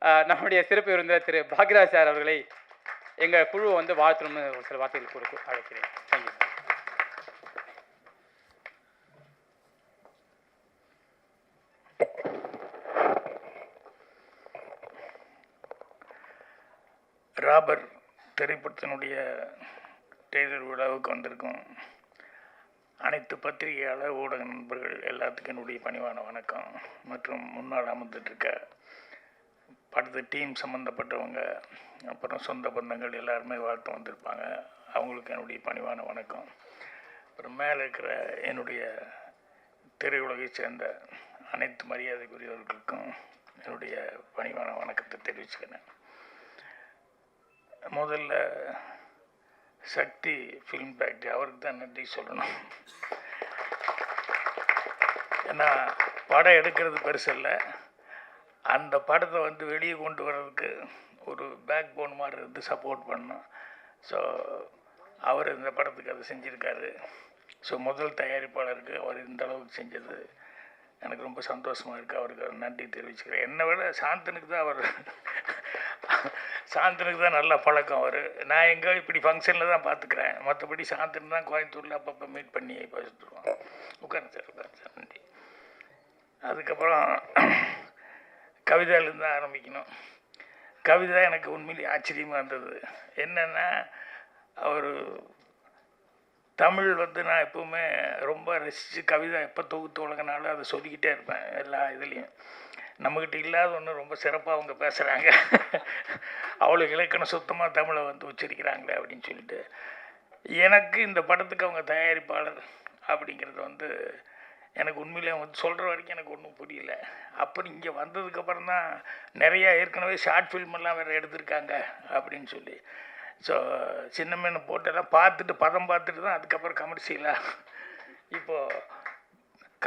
நம்முடைய சிறப்பு விருந்தினர் திரு பாக்யராஜ் சார் அவர்களை எங்கள் குழு வந்து வாழ்த்தணும்னு ஒரு சில வார்த்தைகள் கொடுத்து அழைக்கிறேன். தேங்க்யூ. ராபர் திரைப்படத்தினுடைய டெய்லர் விழாவுக்கு வந்திருக்கும் அனைத்து பத்திரிகையாளர் ஊடக நண்பர்கள் எல்லாத்துக்கும் என்னுடைய பணிவான வணக்கம். மற்றும் முன்னால் அமர்ந்துட்டுருக்க படத்து டீம் சம்மந்தப்பட்டவங்க, அப்புறம் சொந்த பந்தங்கள் எல்லாருமே வாழ்த்து வந்திருப்பாங்க. அவங்களுக்கு என்னுடைய பணிவான வணக்கம். அப்புறம் மேலே இருக்கிற என்னுடைய திரையுலகை சேர்ந்த அனைத்து மரியாதைக்குரியவர்களுக்கும் என்னுடைய பணிவான வணக்கத்தை தெரிவிச்சுக்கிறேன். முதல்ல சக்தி ஃபிலிம் ஃபேக்ட்ரி அவருக்கு தான் நன்றி சொல்லணும். ஏன்னா படம் எடுக்கிறது பெருசல்ல, அந்த படத்தை வந்து வெளியே கொண்டு வர்றதுக்கு ஒரு பேக் போன் மாதிரி இருந்து சப்போர்ட் பண்ணோம். ஸோ அவர் இந்த படத்துக்கு அதை செஞ்சுருக்காரு. ஸோ முதல் தயாரிப்பாளருக்கு அவர் இந்த அளவுக்கு செஞ்சது எனக்கு ரொம்ப சந்தோஷமாக இருக்குது. அவருக்கு நன்றி தெரிவிச்சுக்கிறேன். என்னை விட சாந்தனுக்கு தான் நல்லா பழக்கம். அவர் நான் எங்கே இப்படி ஃபங்க்ஷனில் தான் பார்த்துக்கிறேன். மற்றபடி சாந்தன் தான் கோயம்புத்தூரில் அப்பப்போ மீட் பண்ணி பேசிட்டுருவோம். உட்காருங்க சார். நன்றி. அதுக்கப்புறம் கவிதையிலேருந்து தான் ஆரம்பிக்கணும். கவிதை எனக்கு உண்மையிலேயே ஆச்சரியமாக இருந்தது. என்னென்னா அவர் தமிழ் வந்து நான் எப்போவுமே ரொம்ப ரசித்து கவிதை எப்போ தொகுத்து உலகனாலும் அதை சொல்லிக்கிட்டே இருப்பேன். எல்லா இதுலேயும் நம்மக்கிட்ட இல்லாத ஒன்று ரொம்ப சிறப்பாக அவங்க பேசுகிறாங்க. அவளுக்கு இலக்கணம் சுத்தமாக தமிழை வந்து உச்சரிக்கிறாங்களே அப்படின்னு சொல்லிட்டு, எனக்கு இந்த படத்துக்கு அவங்க தயாரிப்பாளர் அப்படிங்கிறது வந்து எனக்கு உண்மையிலே வந்து சொல்கிற வரைக்கும் எனக்கு ஒன்றும் புரியல. அப்படி இங்கே வந்ததுக்கப்புறம் தான் நிறையா ஏற்கனவே ஷார்ட் ஃபில்மெல்லாம் வேறு எடுத்திருக்காங்க அப்படின்னு சொல்லி, ஸோ சின்ன மீன் போட்டெல்லாம் பதம் பார்த்துட்டு தான் அதுக்கப்புறம் இப்போது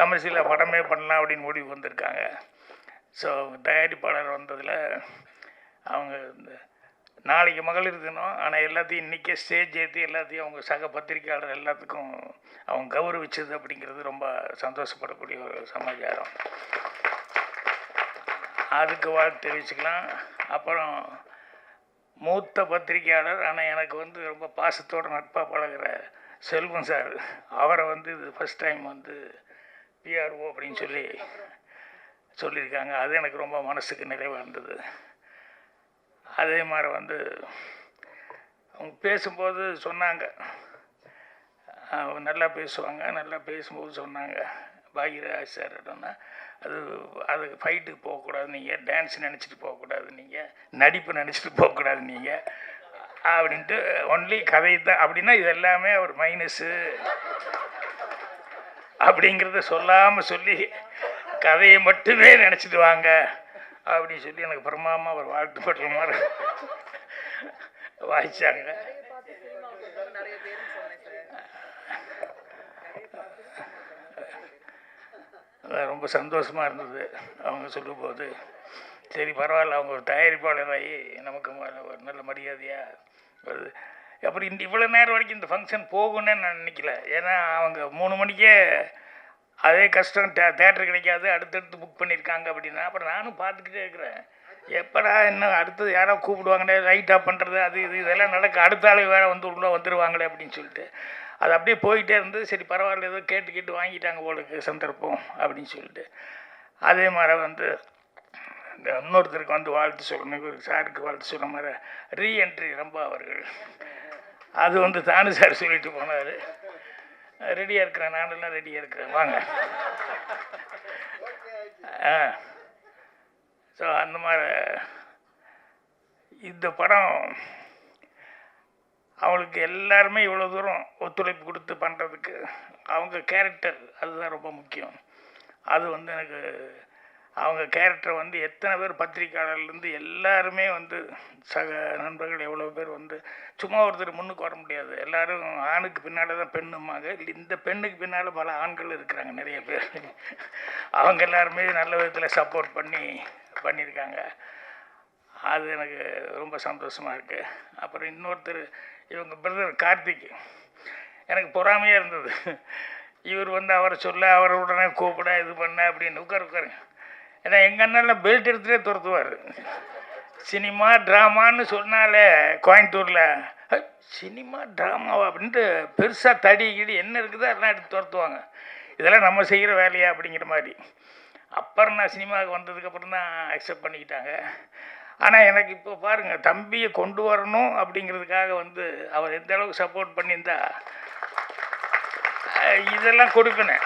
கமர்ஷியலாக படமே பண்ணலாம் அப்படின்னு முடிவு வந்திருக்காங்க. ஸோ தயாரிப்பாளர் வந்ததில் அவங்க இந்த நாளைக்கு மகளிர் தினம், ஆனால் எல்லாத்தையும் இன்றைக்கே ஸ்டேஜ் ஏற்றி எல்லாத்தையும் அவங்க சக பத்திரிகையாளர் எல்லாத்துக்கும் அவங்க கௌரவிச்சது அப்படிங்கிறது ரொம்ப சந்தோஷப்படக்கூடிய ஒரு சமாச்சாரம். அதுக்கு வாழ்த்து தெரிவிச்சுக்கலாம். அப்புறம் மூத்த பத்திரிகையாளர், ஆனால் எனக்கு வந்து ரொம்ப பாசத்தோடு நட்பாக பழகிற செல்வம் சார், அவரை வந்து இது ஃபஸ்ட் டைம் வந்து பிஆர்ஓ அப்படின்னு சொல்லியிருக்காங்க. அது எனக்கு ரொம்ப மனசுக்கு நிறைவாக இருந்தது. அதே மாதிரி வந்து அவங்க பேசும்போது சொன்னாங்க, அவங்க நல்லா பேசுவாங்க. நல்லா பேசும்போது சொன்னாங்க, பாக்யராஜ் சார் அப்படின்னா அது ஃபைட்டுக்கு போகக்கூடாது, நீங்கள் டான்ஸ் நினச்சிட்டு போகக்கூடாது, நீங்கள் நடிப்பு நினச்சிட்டு போகக்கூடாது நீங்கள் அப்படின்ட்டு ஒன்லி கதை தான். அப்படின்னா இது எல்லாமே ஒரு மைனஸு அப்படிங்கிறத சொல்லாமல் சொல்லி கதையை மட்டுமே நினச்சிட்டு வாங்க அப்படின்னு சொல்லி எனக்கு பிரமாமா ஒரு வாழ்த்துப்பட்ட மாதிரி வாய்ச்சாங்க. ரொம்ப சந்தோஷமாக இருந்தது அவங்க சொல்லும்போது. சரி பரவாயில்ல, அவங்க ஒரு தயாரிப்பாளராகி நமக்கு ஒரு நல்ல மரியாதையாக வருது. அப்புறம் இவ்வளோ நேரம் வரைக்கும் இந்த ஃபங்க்ஷன் போகும்னு நான் நினைக்கல. ஏன்னா அவங்க 3 மணிக்கே அதே கஷ்டம், தேட்டர் கிடைக்காது, அடுத்தடுத்து புக் பண்ணியிருக்காங்க அப்படின்னா. அப்புறம் நானும் பார்த்துக்கிட்டே இருக்கிறேன், எப்படா இன்னும் அடுத்தது யாரோ கூப்பிடுவாங்களே, லைட் ஆஃப் பண்ணுறது அது இதெல்லாம் நடக்க, அடுத்த ஆளு வேறு வந்து உள்ளே வந்துடுவாங்களே அப்படின்னு சொல்லிட்டு அது அப்படியே போயிட்டே இருந்து, சரி பரவாயில்ல ஏதோ கேட்டு வாங்கிட்டாங்க போலுக்கு சந்தர்ப்பம் அப்படின்னு சொல்லிட்டு. அதே மாதிரி வந்து இந்த இன்னொருத்தருக்கு வந்து வாழ்த்து சொல்லணும், சாருக்கு வாழ்த்து சொல்ல மாதிரி ரீஎன்ட்ரி ரொம்ப அவர்கள் அது வந்து தானு சார் சொல்லிட்டு போனார், ரெடியாக இருக்கிறேன், நானெல்லாம் ரெடியாக இருக்கிறேன் வாங்க. ஸோ அந்த மாதிரி இந்த படம் அவங்களுக்கு எல்லாருமே இவ்வளோ தூரம் ஒத்துழைப்பு கொடுத்து பண்ணுறதுக்கு அவங்க கேரக்டர் அதுதான் ரொம்ப முக்கியம். அது வந்து எனக்கு அவங்க கேரக்டர் வந்து எத்தனை பேர் பத்திரிக்கையாளர்லேருந்து எல்லாருமே வந்து சக நண்பர்கள் எவ்வளோ பேர் வந்து சும்மா ஒருத்தர் முன்னுக்கு வர முடியாது. எல்லோரும் ஆணுக்கு பின்னால் தான் பெண்ணுமாங்க, இல்லை இந்த பெண்ணுக்கு பின்னால் பல ஆண்கள் இருக்கிறாங்க நிறைய பேர். அவங்க எல்லாருமே நல்ல விதத்தில் சப்போர்ட் பண்ணியிருக்காங்க. அது எனக்கு ரொம்ப சந்தோஷமாக இருக்குது. அப்புறம் இன்னொருத்தர் இவங்க பிரதர் கார்த்திக், எனக்கு பொறாமையாக இருந்தது. இவர் வந்து அவரை சொல்ல, அவரை உடனே கூப்பிட இது பண்ண அப்படின்னு உட்காருங்க. ஏன்னா எங்கள் அண்ணெல்லாம் பெல்ட் எடுத்துகிட்டே துரத்துவார். சினிமா ட்ராமான்னு சொன்னாலே கோயம்புத்தூரில் சினிமா ட்ராமாவா அப்படின்ட்டு பெருசாக தடி கிடி என்ன இருக்குதோ எல்லாம் எடுத்து துரத்துவாங்க. இதெல்லாம் நம்ம செய்கிற வேலையா அப்படிங்கிற மாதிரி. அப்புறம் நான் சினிமாவுக்கு வந்ததுக்கப்புறம் தான் அக்செப்ட் பண்ணிக்கிட்டாங்க. ஆனால் எனக்கு இப்போ பாருங்கள், தம்பியை கொண்டு வரணும் அப்படிங்கிறதுக்காக வந்து அவர் எந்த அளவுக்கு சப்போர்ட் பண்ணியிருந்தா இதெல்லாம் கொடுப்பினேன்.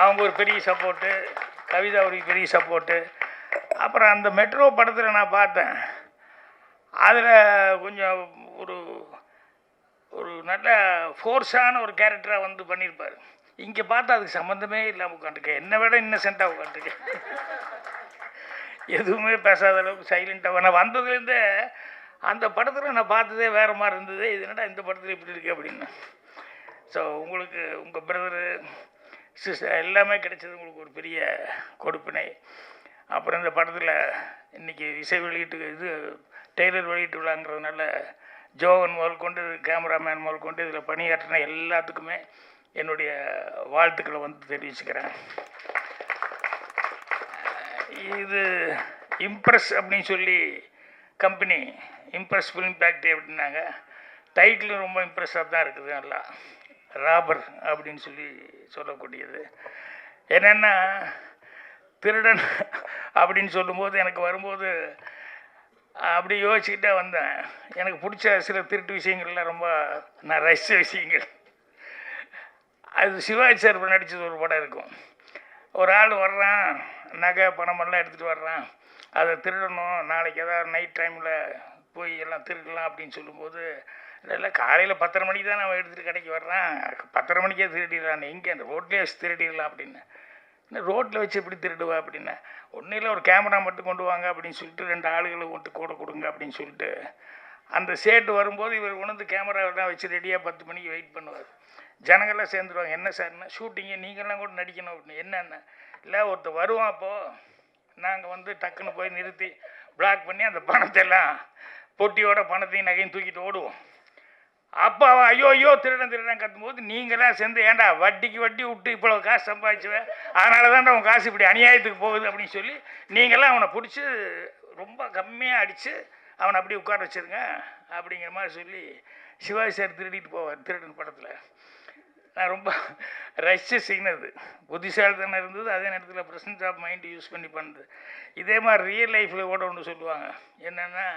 அவங்க ஒரு பெரிய சப்போர்ட்டு, கவிதா ஒரு பெரிய சப்போர்ட்டு. அப்புறம் அந்த மெட்ரோ படத்தில் நான் பார்த்தேன், அதில் கொஞ்சம் ஒரு ஒரு நல்ல ஃபோர்ஸான ஒரு கேரக்டராக வந்து பண்ணியிருப்பார். இங்கே பார்த்தா அதுக்கு சம்மந்தமே இல்லாமல் உட்காந்துருக்கேன். என்னை விட இன்னசென்ட்டாக உட்காந்துருக்கேன். எதுவுமே பேசாத அளவுக்கு சைலண்ட்டாக. நான் வந்ததுலேருந்தே அந்த படத்தில் நான் பார்த்ததே வேறு மாதிரி இருந்தது. இது என்னடா இந்த படத்தில் இப்படி இருக்குது அப்படின்னு. ஸோ உங்களுக்கு உங்கள் பிரதரு சிஸ்டர் எல்லாமே கிடைச்சது உங்களுக்கு ஒரு பெரிய கொடுப்பினை. அப்புறம் இந்த படத்தில் இன்றைக்கி இசை வெளியீட்டு இது டெய்லர் வெளியீட்டு விழாங்கிறதுனால ஜோகன் முதல் கொண்டு கேமராமேன் முதல் கொண்டு இதில் பணியாற்றின எல்லாத்துக்குமே என்னுடைய வாழ்த்துக்களை வந்து தெரிவிச்சுக்கிறேன். இது இம்ப்ரெஸ் அப்படின்னு சொல்லி கம்பெனி, இம்ப்ரெஸ் ஃபிலிம் ஃபேக்ட்ரி அப்படின்னாங்க. டைட்டில் ரொம்ப இம்ப்ரெஸ்ஸாக தான் இருக்குது. நல்லா ராபர் அப்படின்னு சொல்லி சொல்லக்கூடியது. என்னென்னா திருடன் அப்படின்னு சொல்லும்போது எனக்கு வரும்போது அப்படி யோசிச்சுக்கிட்டே வந்தேன். எனக்கு பிடிச்ச சில திருட்டு விஷயங்கள்லாம் ரொம்ப நான் ரசித்த விஷயங்கள். அது சிவாஜி சார் நடித்தது ஒரு படம் இருக்கும். ஒரு ஆள் வர்றான், நகை பணமெல்லாம் எடுத்துகிட்டு வர்றான், அதை திருடணும், நாளைக்கு ஏதாவது நைட் டைமில் போய் எல்லாம் திருடலாம் அப்படின்னு சொல்லும்போது, இல்லை காலையில் 10:30 மணிக்கு தான் அவன் எடுத்துகிட்டு கடைக்கு வர்றான், 10:30 மணிக்கே திருடிடலான்னு, எங்கே அந்த ரோட்லேயே வச்சு திருடிடலாம் அப்படின்னு. இன்னும் ரோட்டில் வச்சு எப்படி திருடுவா அப்படின்னா, ஒன்றும் இல்லை ஒரு கேமரா மட்டும் கொண்டு வாங்க அப்படின்னு சொல்லிட்டு 2 ஆளுகளை கொண்டு கூட கொடுங்க அப்படின்னு சொல்லிட்டு அந்த சேட்டு வரும்போது இவர் உணர்ந்து கேமராவெல்லாம் வச்சு ரெடியாக 10 மணிக்கு வெயிட் பண்ணுவார். ஜனங்கள்லாம் சேர்ந்துருவாங்க. என்ன சார்னா, ஷூட்டிங்கு நீங்கள்லாம் கூட நடிக்கணும் அப்படின்னு. என்னென்ன இல்லை ஒருத்தர் வருவான், அப்போது நாங்கள் வந்து டக்குன்னு போய் நிறுத்தி பிளாக் பண்ணி அந்த பணத்தை எல்லாம் பொட்டியோட பணத்தையும் நகையும் தூக்கிட்டு ஓடுவோம். அப்போ அவன் ஐயோ ஐயோ திருடன் திருடன் கத்தும்போது நீங்களாம் சேர்ந்து ஏன்டா வட்டிக்கு வட்டி விட்டு இவ்வளோ காசு சம்பாதிச்சுவேன், அதனால தான் உன் காசு இப்படி அநியாயத்துக்கு போகுது அப்படின்னு சொல்லி நீங்களாம் அவனை பிடிச்சி ரொம்ப கம்மியாக அடித்து அவனை அப்படி உட்கார வச்சுருங்க அப்படிங்கிற மாதிரி சொல்லி சிவாஜி சார் திருடிட்டு போவார் திருடன் படத்தில். நான் ரொம்ப ரசித்து செய்யினது. புத்திசாலித்தனம் இருந்தது, அதே நேரத்தில் ப்ரெசன்ஸ் ஆஃப் மைண்டு யூஸ் பண்ணி பண்ணுறது. இதே மாதிரி ரியல் லைஃப்பில் கூட ஒன்று சொல்லுவாங்க. என்னென்னா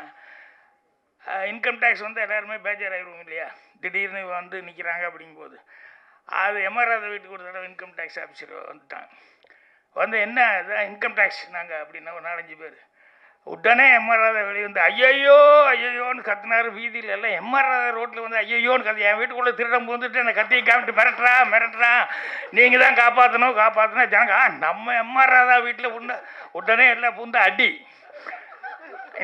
இன்கம் டேக்ஸ் வந்து எல்லாருமே பேஜராகிடுவோம் இல்லையா, திடீர்னு வந்து நிற்கிறாங்க அப்படிங்கும்போது. அது எம்ஆர்ஆர் வீட்டுக்கு ஒரு தடவை இன்கம் டேக்ஸ் ஆஃபீஸர் வந்துட்டாங்க. வந்து என்ன இதான் இன்கம் டேக்ஸ் நாங்கள் அப்படின்னா ஒரு 4-5 பேர். உடனே எம்ஆர்ஆர் வெளியே வந்து ஐயையோ ஐயோன்னு கத்தினார். வீதியில் எல்லாம் எம்ஆர்ஆர் ரோட்டில் வந்து ஐயோன்னு கத்தி, என் வீட்டுக்குள்ளே திருடம் போந்துட்டு என்னை கத்தியை காமிட்டு மிரட்டுறா, நீங்கள் தான் காப்பாற்றணும் ஜனங்க நம்ம எம்ஆர்ஆர் வீட்டில் உடனே எல்லாம் பூந்து அடி.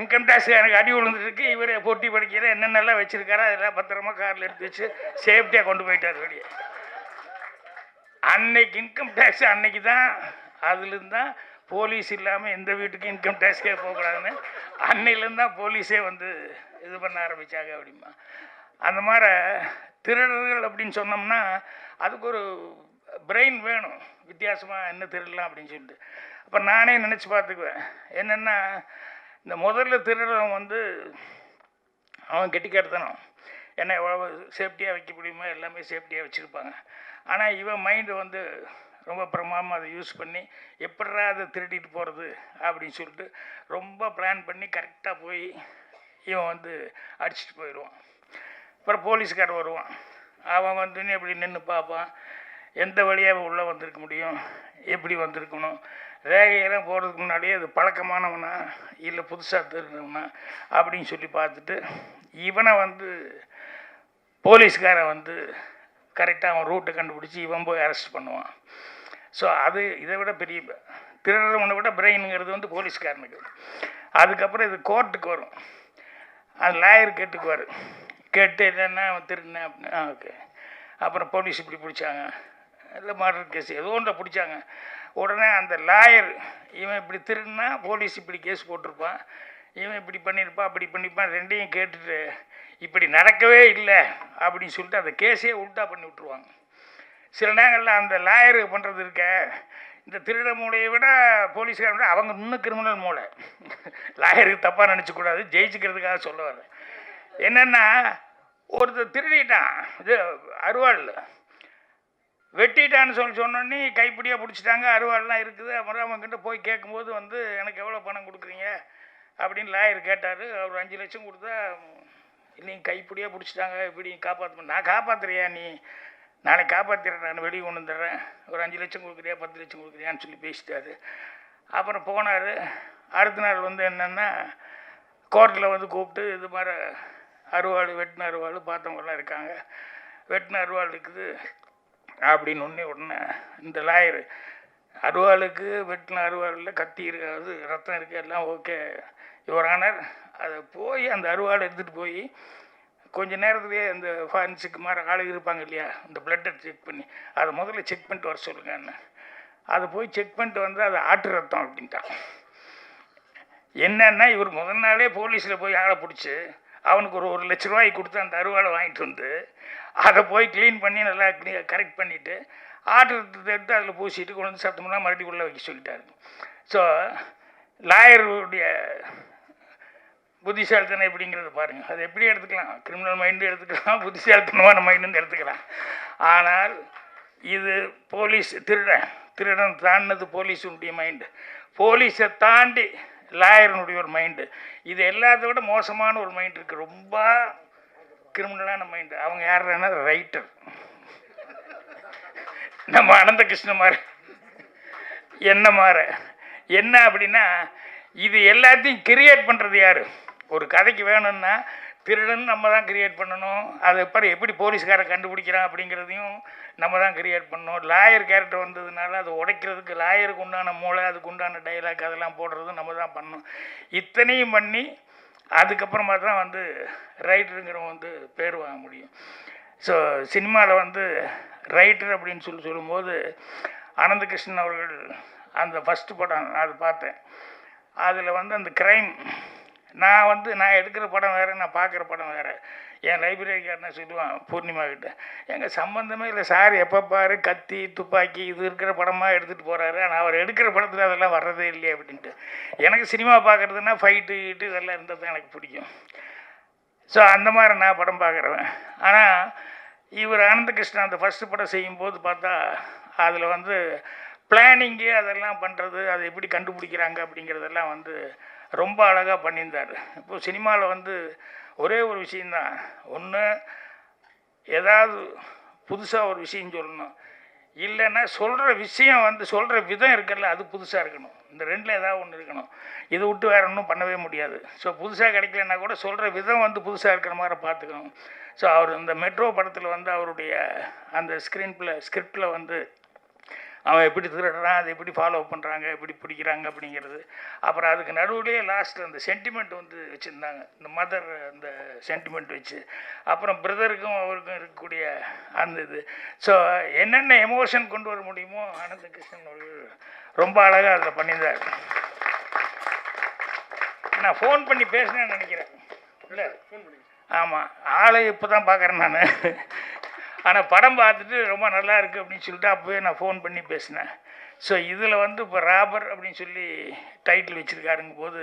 இன்கம் டேக்ஸ் எனக்கு அடி விழுந்துருக்கு. இவர் போட்டி படிக்கிற என்னென்னலாம் வச்சுருக்காரோ அதெல்லாம் பத்திரமா காரில் எடுத்து வச்சு சேஃப்டியாக கொண்டு போயிட்டார் வெளியே. அன்னைக்கு இன்கம் டேக்ஸ் அன்னைக்கு தான், அதுலேருந்து தான் போலீஸ் இல்லாமல் எந்த வீட்டுக்கும் இன்கம் டேக்ஸ்க்கே போகக்கூடாதுன்னு அன்னையிலேருந்து தான் போலீஸே வந்து இது பண்ண ஆரம்பித்தாங்க அப்படிமா. அந்த மாதிரி திருடர்கள் அப்படின்னு சொன்னோம்னா அதுக்கு ஒரு பிரெயின் வேணும், வித்தியாசமாக என்ன திருடலாம் அப்படின்னு சொல்லிட்டு. அப்போ நானே நினச்சி பார்த்துக்குவேன். என்னென்னா இந்த முதல்ல திருடுறவன் வந்து அவன் கெட்டிக்காரத்தனம், என்ன எவ்வளோ சேஃப்டியாக வைக்க முடியுமோ எல்லாமே சேஃப்டியாக வச்சுருப்பாங்க. ஆனால் இவன் மைண்டு வந்து ரொம்ப பிரமாதமாக அதை யூஸ் பண்ணி எப்படா அதை திருடிட்டு போகிறது அப்படின்னு சொல்லிட்டு ரொம்ப பிளான் பண்ணி கரெக்டாக போய் இவன் வந்து அடிச்சுட்டு போயிடுவான். அப்புறம் போலீஸ்காரர் வருவான். அவன் வந்து எப்படி நின்று பார்ப்பான், எந்த வழியாக உள்ளே வந்திருக்க முடியும், எப்படி வந்திருக்கணும், ரேகையெல்லாம் போகிறதுக்கு முன்னாடியே அது பழக்கமானவனா இல்லை புதுசாக திருடுறவனா அப்படின்னு சொல்லி பார்த்துட்டு இவனை வந்து போலீஸ்காரன் வந்து கரெக்டாக அவன் ரூட்டை கண்டுபிடிச்சி இவன் போய் அரெஸ்ட் பண்ணுவான். ஸோ அது இதை விட பெரிய திருடுறவனை விட பிரெயினுங்கிறது வந்து போலீஸ்காரனுக்கு. அதுக்கப்புறம் இது கோர்ட்டுக்கு வரும். அது லாயர் கேட்டுக்குவார். கேட்டு என்னென்னா அவன் திருடினேன் அப்படின்னு. ஓகே. அப்புறம் போலீஸ் இப்படி பிடிச்சாங்க, இல்லை மர்டர் கேஸ் ஏதோ ஒன்றை பிடிச்சாங்க. உடனே அந்த லாயர் இவன் இப்படி திருடினா போலீஸ் இப்படி கேஸ் போட்டிருப்பான், இவன் இப்படி பண்ணியிருப்பான் அப்படி பண்ணியிருப்பான், ரெண்டையும் கேட்டுட்டு இப்படி நடக்கவே இல்லை அப்படின்னு சொல்லிட்டு அந்த கேஸே உல்ட்டா பண்ணி விட்ருவாங்க. சில நேரங்களில் அந்த லாயரு பண்ணுறது இருக்க, இந்த திருட மூளையை விட போலீஸ்காரன் விட அவங்க இன்னும் கிரிமினல் மூளை. லாயருக்கு தப்பாக நினச்சக்கூடாது, ஜெயிச்சுக்கிறதுக்காக சொல்ல வரேன். என்னென்னா ஒருத்தர் திருடிட்டான், இது அருவாள் வெட்டிட்டான்னு சொன்னோன்னே கைப்பிடியாக பிடிச்சிட்டாங்க, அருவாள்லாம் இருக்குது. அப்புறம் அவங்ககிட்ட போய் கேட்கும்போது வந்து எனக்கு எவ்வளோ பணம் கொடுக்குறீங்க அப்படின்னு லாயர் கேட்டார். அவர் 5 லட்சம் கொடுத்தா, இல்லைங்க கைப்பிடியாக பிடிச்சிட்டாங்க, இப்படி காப்பாற்ற. நான் காப்பாற்றுறியா, நீ நாளைக்கு காப்பாற்றிடுறேன், நான் வெளியே கொண்டு வந்துடுறேன், ஒரு 5 லட்சம் கொடுக்குறியா 10 லட்சம் கொடுக்குறியான்னு சொல்லி பேசிட்டாரு. அப்புறம் போனார். அடுத்த நாள் வந்து என்னென்னா கோர்ட்டில் வந்து கூப்பிட்டு இது மாதிரி அருவாள் வெட்டின அருவாள் பார்த்தவங்கலாம் இருக்காங்க, வெட்டின அருவாள் இருக்குது அப்படின்னு உடனே இந்த லாயர் அருவாளுக்கு வெட்டின அருவாளில் கத்தி இருக்காது, ரத்தம் இருக்குது, எல்லாம் ஓகே யுவர் ஆனர், அதை போய் அந்த அருவாளை எடுத்துகிட்டு போய் கொஞ்சம் நேரத்துலேயே இந்த ஃபாரன்சிக் மாதிரி ஆளு இருப்பாங்க இல்லையா, இந்த பிளட்டை செக் பண்ணி அதை முதல்ல செக் பண்ணிட்டு வர சொல்லுங்கன்னு. அதை போய் செக் பண்ணிட்டு வந்து அது ஆட்டு ரத்தம் அப்படின்ட்டான். என்னன்னா இவர் முதல் நாளே போலீஸில் போய் ஆளை பிடிச்சி அவனுக்கு ஒரு 1 லட்ச ரூபாய்க்கு கொடுத்து அந்த அருவாளை வாங்கிட்டு வந்து அதை போய் க்ளீன் பண்ணி நல்லா கரெக்ட் பண்ணிவிட்டு ஆட்டு ரத்தத்தை எடுத்து அதில் பூசிட்டு கொண்டு வந்து சத்தமெல்லாம் மறுபடியும் உள்ளே வைக்க சொல்லிட்டாரு. ஸோ லாயருடைய புத்திசாலித்தனம் எப்படிங்கிறது பாருங்கள். அது எப்படி எடுத்துக்கலாம், கிரிமினல் மைண்டு எடுத்துக்கலாம், புத்திசாலித்தனமான மைண்டுன்னு எடுத்துக்கலாம். ஆனால் இது போலீஸ் திருடன் தாண்டினது போலீஸுடைய மைண்டு, போலீஸை தாண்டி லாயரனுடைய ஒரு மைண்டு. இது எல்லாத்த விட மோசமான ஒரு மைண்டு இருக்குது, ரொம்ப கிரிமினலான மைண்டு. அவங்க யாருன்னா ரைட்டர், நம்ம அனந்தகிருஷ்ண மாதிரி என்ன மாதிரி. என்ன அப்படின்னா இது எல்லாத்தையும் கிரியேட் பண்ணுறது யார்? ஒரு கதைக்கு வேணும்னா திருடன் நம்ம தான் கிரியேட் பண்ணணும், அதை எப்படி போலீஸ்காரை கண்டுபிடிக்கிறான் அப்படிங்கிறதையும் நம்ம தான் கிரியேட் பண்ணணும். லாயர் கேரக்டர் வந்ததுனால அதை உடைக்கிறதுக்கு லாயருக்கு உண்டான மூளை, அதுக்கு உண்டான டைலாக் அதெல்லாம் போடுறதும் நம்ம தான் பண்ணணும். இத்தனையும் பண்ணி அதுக்கப்புறமா தான் வந்து ரைட்டருங்கிறவங்க வந்து பேர் வாங்க முடியும். ஸோ சினிமாவில் வந்து ரைட்டர் அப்படின்னு சொல்லும்போது அனந்தகிருஷ்ணன் அவர்கள் அந்த ஃபஸ்ட்டு படம் அது பார்த்தேன். அதில் வந்து அந்த க்ரைம், நான் எடுக்கிற படம் வேறு, நான் பார்க்குற படம் வேறு. என் லைப்ரரிக்காரனை சொல்லுவான் பூர்ணிமா கிட்ட, எங்கள் சம்மந்தமே இல்லை சார், எப்போ பாரு கத்தி துப்பாக்கி இது இருக்கிற படமாக எடுத்துகிட்டு போகிறாரு, ஆனால் அவர் எடுக்கிற படத்தில் அதெல்லாம் வர்றதே இல்லையே அப்படின்ட்டு. எனக்கு சினிமா பார்க்குறதுனா ஃபைட்டு இதெல்லாம் இருந்தால் தான் எனக்கு பிடிக்கும். ஸோ அந்த மாதிரி நான் படம் பார்க்குறேன். ஆனால் இவர் அனந்தகிருஷ்ணன் அந்த ஃபஸ்ட்டு படம் செய்யும்போது பார்த்தா அதில் வந்து பிளானிங்கு அதெல்லாம் பண்ணுறது, அதை எப்படி கண்டுபிடிக்கிறாங்க அப்படிங்கிறதெல்லாம் வந்து ரொம்ப அழகாக பண்ணியிருந்தார். இப்போது சினிமாவில் வந்து ஒரே ஒரு விஷயந்தான், ஒன்று ஏதாவது புதுசாக ஒரு விஷயம் சொல்லணும், இல்லைன்னா சொல்கிற விஷயம் வந்து சொல்கிற விதம் இருக்குல்ல அது புதுசாக இருக்கணும். இந்த ரெண்டில் ஏதாவது ஒன்று இருக்கணும். இதை விட்டு வேறு ஒன்றும் பண்ணவே முடியாது. ஸோ புதுசாக கிடைக்கலன்னா கூட சொல்கிற விதம் வந்து புதுசாக இருக்கிற மாதிரி பார்த்துக்கணும். ஸோ அவர் இந்த மெட்ரோ படத்தில் வந்து அவருடைய அந்த ஸ்கிரிப்டில் வந்து அவன் எப்படி திருடுறான், அதை எப்படி ஃபாலோ பண்ணுறாங்க, எப்படி பிடிக்கிறாங்க அப்படிங்கிறது. அப்புறம் அதுக்கு நடுவுலேயே லாஸ்ட்டில் அந்த சென்டிமெண்ட் வந்து வச்சுருந்தாங்க, இந்த மதர் அந்த சென்டிமெண்ட் வச்சு, அப்புறம் பிரதருக்கும் அவருக்கும் இருக்கக்கூடிய அந்த இது. ஸோ என்னென்ன எமோஷன் கொண்டு வர முடியுமோ அனந்தகிருஷ்ணன் அவர்கள் ரொம்ப அழகாக அதில் பண்ணியிருந்தார். நான் ஃபோன் பண்ணி பேசினேன்னு நினைக்கிறேன், இல்லை ஆமாம், ஆளை இப்போ தான் பார்க்குறேன் நான். ஆனால் படம் பார்த்துட்டு ரொம்ப நல்லா இருக்குது அப்படின்னு சொல்லிட்டு அப்போவே நான் ஃபோன் பண்ணி பேசினேன். ஸோ இதில் வந்து இப்போ ராபர் அப்படின்னு சொல்லி டைட்டில் வச்சுருக்காருங்க போது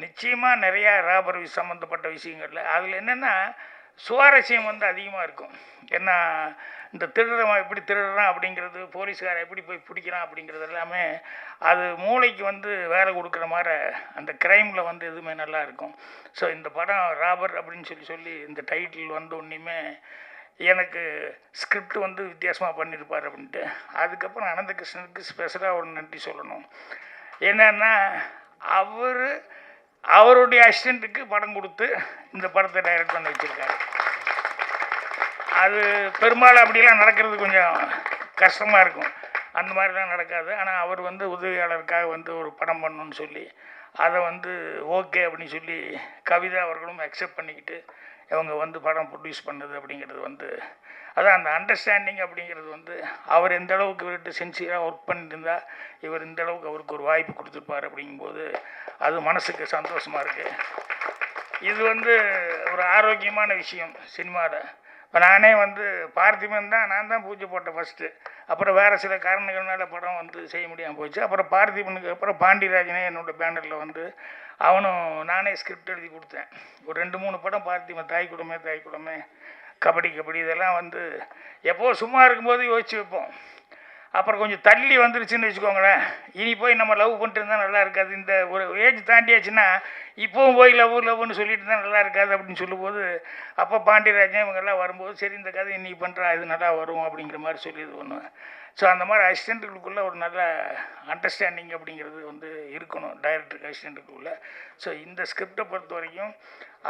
நிச்சயமாக நிறையா ராபர் சம்மந்தப்பட்ட விஷயங்கள்ல அதில் என்னென்னா சுவாரஸ்யம் வந்து அதிகமாக இருக்கும். ஏன்னா இந்த திருடுறவன் எப்படி திருடுறான் அப்படிங்கிறது, போலீஸ்காரை எப்படி போய் பிடிக்கிறான் அப்படிங்கிறது எல்லாமே அது மூளைக்கு வந்து வேலை கொடுக்குற மாதிரி அந்த க்ரைமில் வந்து எதுவுமே நல்லா இருக்கும். ஸோ இந்த படம் ராபர் அப்படின்னு சொல்லி இந்த டைட்டில் வந்து ஒன்றுமே எனக்கு ஸ்கிரிப்ட் வந்து வித்தியாசமாக பண்ணியிருப்பார் அப்படின்ட்டு. அதுக்கப்புறம் அனந்தகிருஷ்ணனுக்கு ஸ்பெஷலாக ஒரு நன்றி சொல்லணும். என்னன்னா அவருடைய அசிஸ்டண்ட்டுக்கு படம் கொடுத்து இந்த படத்தை டைரக்ட் பண்ணி வச்சுருக்காரு. அது பெரும்பாலும் அப்படிலாம் நடக்கிறது கொஞ்சம் கஷ்டமாக இருக்கும், அந்த மாதிரிலாம் நடக்காது. ஆனால் அவர் வந்து உதவியாளருக்காக வந்து ஒரு படம் பண்ணணுன்னு சொல்லி அதை வந்து ஓகே அப்படின்னு சொல்லி கவிதா அவர்களும் அக்செப்ட் பண்ணிக்கிட்டு இவங்க வந்து படம் ப்ரொடியூஸ் பண்ணது அப்படிங்கிறது வந்து அதான் அந்த அண்டர்ஸ்டாண்டிங் அப்படிங்கிறது வந்து அவர் எந்த அளவுக்கு இவர்கிட்ட சின்சியராக ஒர்க் பண்ணியிருந்தால் இவர் இந்த அளவுக்கு அவருக்கு ஒரு வாய்ப்பு கொடுத்துருப்பார் அப்படிங்கும்போது அது மனசுக்கு சந்தோஷமாக இருக்குது. இது வந்து ஒரு ஆரோக்கியமான விஷயம் சினிமாவில். இப்போ நானே வந்து பார்த்திபன் தான் நான் தான் பூஜை போட்டேன் ஃபஸ்ட்டு. அப்புறம் வேறு சில காரணங்கள்னால படம் வந்து செய்ய முடியாமல் போச்சு. அப்புறம் பார்த்திபனுக்கு அப்புறம் பாண்டியராஜனே என்னோடய பேனரில் வந்து அவனும் நானே ஸ்கிரிப்ட் எழுதி கொடுத்தேன். ஒரு 2-3 படம் பார்த்திபன், தாய் குடமே, கபடி இதெல்லாம் வந்து எப்போ சும்மா இருக்கும்போது யோசிச்சு வைப்போம். அப்புறம் கொஞ்சம் தள்ளி வந்துருச்சுன்னு வச்சுக்கோங்களேன், இனி போய் நம்ம லவ் பண்ணிட்டு இருந்தால் நல்லா இருக்காது, இந்த ஒரு ஏஜ் தாண்டியாச்சுன்னா இப்போவும் போய் லவ்னு சொல்லிட்டு இருந்தால் நல்லா இருக்காது அப்படின்னு சொல்லும்போது, அப்போ பாண்டியராஜன் இவங்கெல்லாம் வரும்போது சரி இந்த கதை இன்னைக்கு பண்ணுறா இது நல்லா வரும் அப்படிங்கிற மாதிரி சொல்லி இது பண்ணுவேன். ஸோ அந்த மாதிரி அசிஸ்டண்ட்டுகளுக்குள்ளே ஒரு நல்ல அண்டர்ஸ்டாண்டிங் அப்படிங்கிறது வந்து இருக்கணும் டைரக்டருக்கு அசிஸ்டண்ட்டுக்குள்ளே. ஸோ இந்த ஸ்கிரிப்டை பொறுத்த வரைக்கும்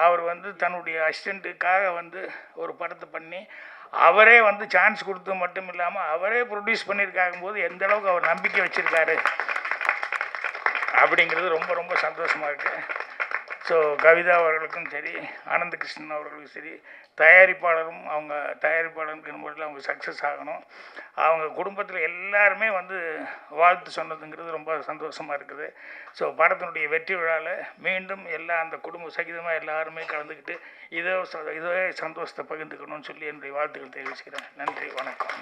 அவர் வந்து தன்னுடைய அசிஸ்டண்ட்டுக்காக வந்து ஒரு படத்தை பண்ணி அவரே வந்து சான்ஸ் கொடுத்து மட்டும் இல்லாமல் அவரே ப்ரொடியூஸ் பண்ணியிருக்காகும் போது எந்த அளவுக்கு அவர் நம்பிக்கை வச்சுருக்காரு அப்படிங்கிறது ரொம்ப ரொம்ப சந்தோஷமாக இருக்குது. ஸோ கவிதா அவர்களுக்கும் சரி, ஆனந்த கிருஷ்ணன் அவர்களுக்கும் சரி, தயாரிப்பாளரும் அவங்க தயாரிப்பாளருக்கு முறையில் அவங்க சக்ஸஸ் ஆகணும். அவங்க குடும்பத்தில் எல்லாருமே வந்து வாழ்த்து சொன்னதுங்கிறது ரொம்ப சந்தோஷமாக இருக்குது. ஸோ படத்தினுடைய வெற்றி விழாவில் மீண்டும் எல்லா அந்த குடும்ப சகிதமாக எல்லாருமே கலந்துக்கிட்டு இதே சந்தோஷத்தை பகிர்ந்துக்கணும்னு சொல்லி என்னுடைய வாழ்த்துக்கள் தெரிவிச்சுக்கிறேன். நன்றி, வணக்கம்.